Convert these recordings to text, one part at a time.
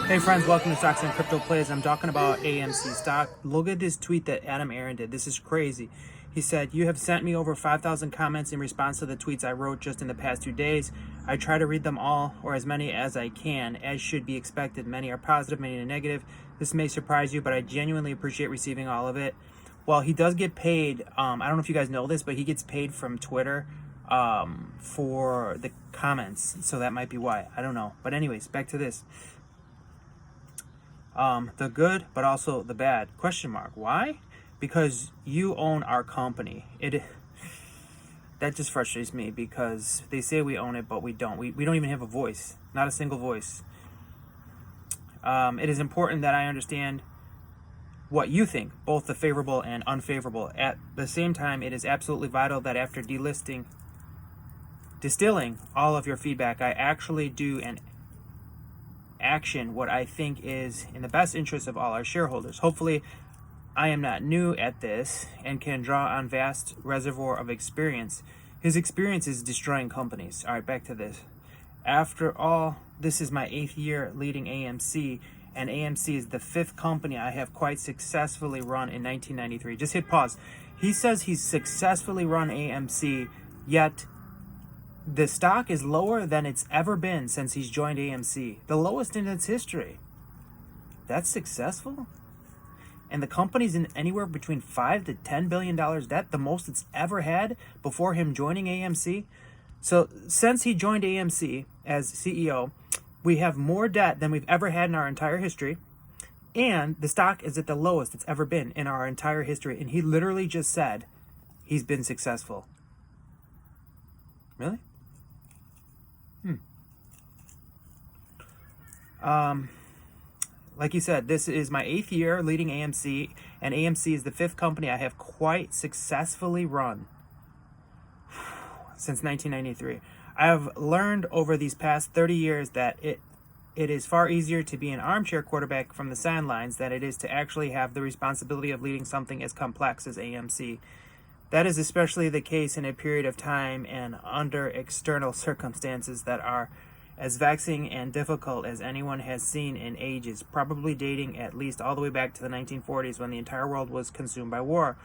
Hey friends, welcome to Stocks and Crypto Plays. I'm talking about AMC stock. Look at this tweet that Adam Aaron did. This is crazy. He said, "You have sent me over 5,000 comments in response to the tweets I wrote just in the past 2 days. I try to read them all, or as many as I can, as should be expected. Many are positive, many are negative. This may surprise you, but I genuinely appreciate receiving all of it." Well, he does get paid. I don't know if you guys know this, but he gets paid from Twitter for the comments. So that might be why. I don't know. But anyways, back to this. The good, but also the bad. Question mark. Why? Because you own our company. That just frustrates me because they say we own it, but we don't. We don't even have a voice. Not a single voice. It is important that I understand what you think, both the favorable and unfavorable. At the same time, it is absolutely vital that after distilling all of your feedback, I actually do an action what I think is in the best interest of all our shareholders. Hopefully, I am not new at this and can draw on vast reservoir of experience. His experience is destroying companies. All right, back to this. After all, this is my 8th year leading AMC, and AMC is the 5th company I have quite successfully run in 1993. Just hit pause. He says he's successfully run AMC, yet the stock is lower than it's ever been since he's joined AMC. The lowest in its history. That's successful? And the company's in anywhere between $5 to $10 billion debt, the most it's ever had before him joining AMC. So since he joined AMC as CEO, we have more debt than we've ever had in our entire history. And the stock is at the lowest it's ever been in our entire history. And he literally just said he's been successful. Really? Like you said, this is my 8th year leading AMC, and AMC is the 5th company I have quite successfully run since 1993. I have learned over these past 30 years that it is far easier to be an armchair quarterback from the sidelines than it is to actually have the responsibility of leading something as complex as AMC. That is especially the case in a period of time and under external circumstances that are as vexing and difficult as anyone has seen in ages, probably dating at least all the way back to the 1940s when the entire world was consumed by war.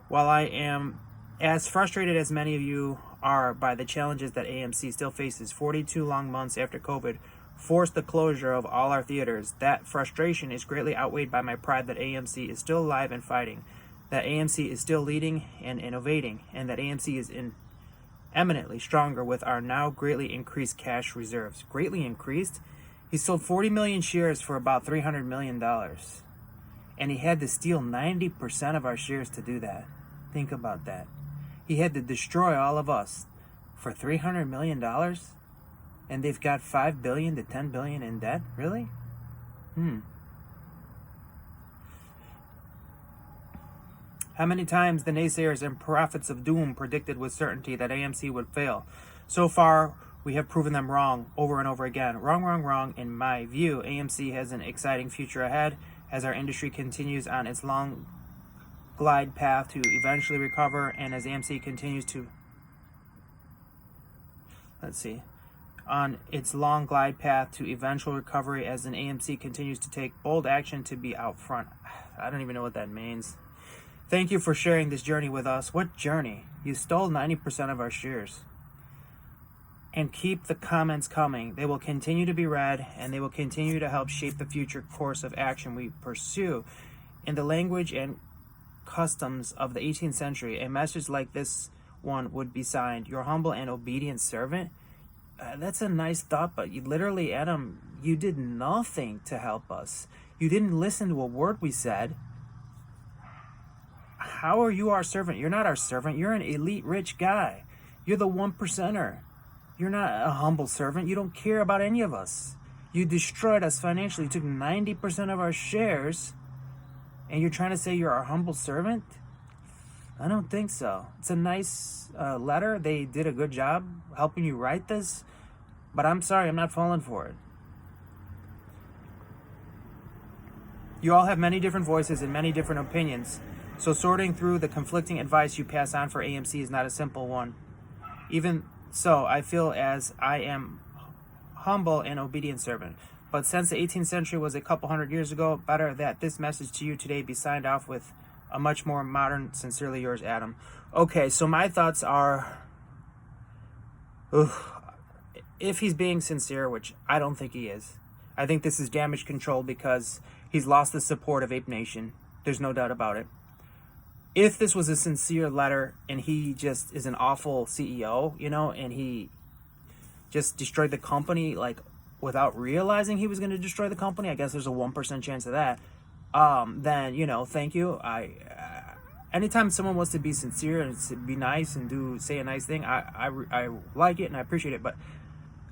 While I am as frustrated as many of you are by the challenges that AMC still faces, 42 long months after COVID forced the closure of all our theaters, that frustration is greatly outweighed by my pride that AMC is still alive and fighting, that AMC is still leading and innovating, and that AMC is eminently stronger with our now greatly increased cash reserves. Greatly increased? He sold 40 million shares for about $300 million. And he had to steal 90% of our shares to do that. Think about that. He had to destroy all of us for $300 million? And they've got $5 billion to $10 billion in debt? Really? How many times the naysayers and prophets of doom predicted with certainty that AMC would fail? So far, we have proven them wrong over and over again. Wrong. In my view, AMC has an exciting future ahead as our industry continues on its long glide path to eventually recover, and as AMC continues to on its long glide path to eventual recovery, as an AMC continues to take bold action to be out front. I don't even know what that means. Thank you for sharing this journey with us. What journey? You stole 90% of our shares. And keep the comments coming. They will continue to be read, and they will continue to help shape the future course of action we pursue. In the language and customs of the 18th century, a message like this one would be signed, "Your humble and obedient servant." That's a nice thought, but you literally, Adam, you did nothing to help us. You didn't listen to a word we said. How are you our servant? You're not our servant. You're an elite rich guy. You're the 1%er. You're not a humble servant. You don't care about any of us. You destroyed us financially. You took 90% of our shares, and you're trying to say you're our humble servant? I don't think so. It's a nice letter. They did a good job helping you write this, but I'm sorry, I'm not falling for it. You all have many different voices and many different opinions. So sorting through the conflicting advice you pass on for AMC is not a simple one. Even so, I feel as I am humble and obedient servant. But since the 18th century was a couple hundred years ago, better that this message to you today be signed off with a much more modern, sincerely yours, Adam. Okay, so my thoughts are, if he's being sincere, which I don't think he is, I think this is damage control because he's lost the support of Ape Nation. There's no doubt about it. If this was a sincere letter and he just is an awful CEO, and he just destroyed the company, like, without realizing he was going to destroy the company, I guess there's a 1% chance of that, then, thank you. Anytime someone wants to be sincere and to be nice and say a nice thing, I like it and I appreciate it, but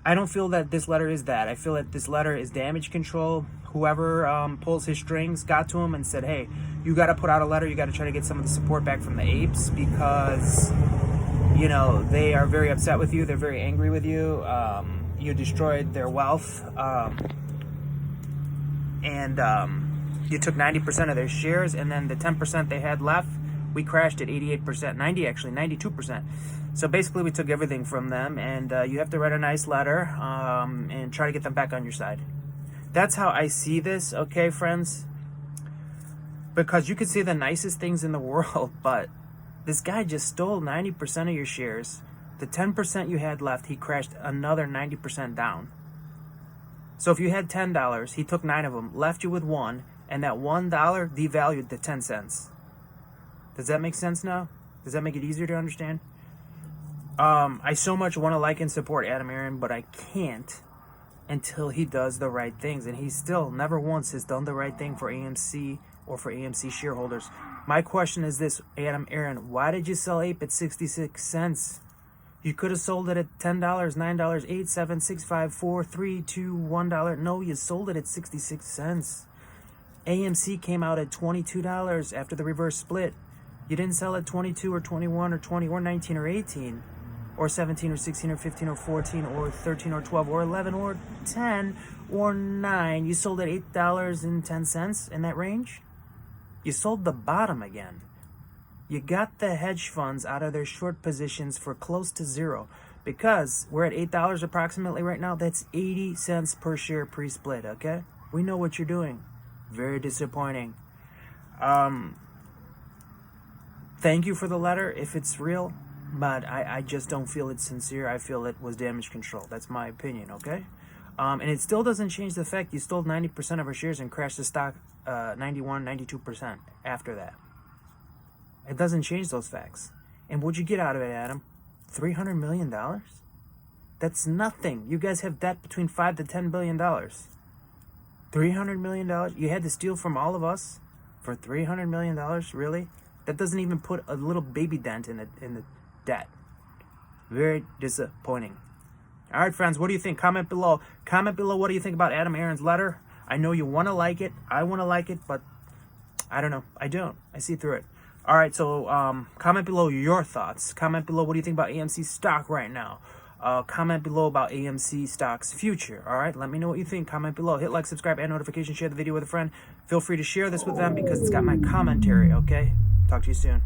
I don't feel that this letter is that. I feel that this letter is damage control. Whoever pulls his strings got to him and said, hey, you got to put out a letter. You got to try to get some of the support back from the apes because, they are very upset with you. They're very angry with you. You destroyed their wealth. And you took 90% of their shares. And then the 10% they had left, we crashed at 88%, 92%. So basically we took everything from them, and you have to write a nice letter and try to get them back on your side. That's how I see this, okay, friends? Because you could say the nicest things in the world, but this guy just stole 90% of your shares. The 10% you had left, he crashed another 90% down. So if you had $10, he took 9 of them, left you with 1, and that $1 devalued the 10 cents. Does that make sense now? Does that make it easier to understand? I so much want to like and support Adam Aron, but I can't until he does the right things. And he still never once has done the right thing for AMC or for AMC shareholders. My question is this, Adam Aron, why did you sell Ape at 66 cents? You could have sold it at $10, $9, 8, 7, 6, 5, 4, 3, 2, $1. No, you sold it at 66 cents. AMC came out at $22 after the reverse split. You didn't sell at 22 or 21 or 20 or 19 or 18 or 17 or 16 or 15 or 14 or 13 or 12 or 11 or 10 or 9. You sold at $8.10 in that range. You sold the bottom again. You got the hedge funds out of their short positions for close to zero because we're at $8 approximately right now. That's 80 cents per share pre-split, okay? We know what you're doing. Very disappointing. Thank you for the letter if it's real, but I just don't feel it's sincere. I feel it was damage control. That's my opinion, okay? And it still doesn't change the fact you stole 90% of our shares and crashed the stock 91, 92% after that. It doesn't change those facts. And what'd you get out of it, Adam? $300 million? That's nothing. You guys have debt between $5 to $10 billion. $300 million? You had to steal from all of us for $300 million? Really? That doesn't even put a little baby dent in the debt. Very disappointing. All right, friends, what do you think? Comment below. Comment below what do you think about Adam Aron's letter. I know you want to like it. I want to like it, but I don't know. I don't. I see through it. All right, so comment below your thoughts. Comment below what do you think about AMC stock right now. Comment below about AMC stock's future. All right, let me know what you think. Comment below. Hit like, subscribe, and notification. Share the video with a friend. Feel free to share this with them because it's got my commentary, okay? Talk to you soon.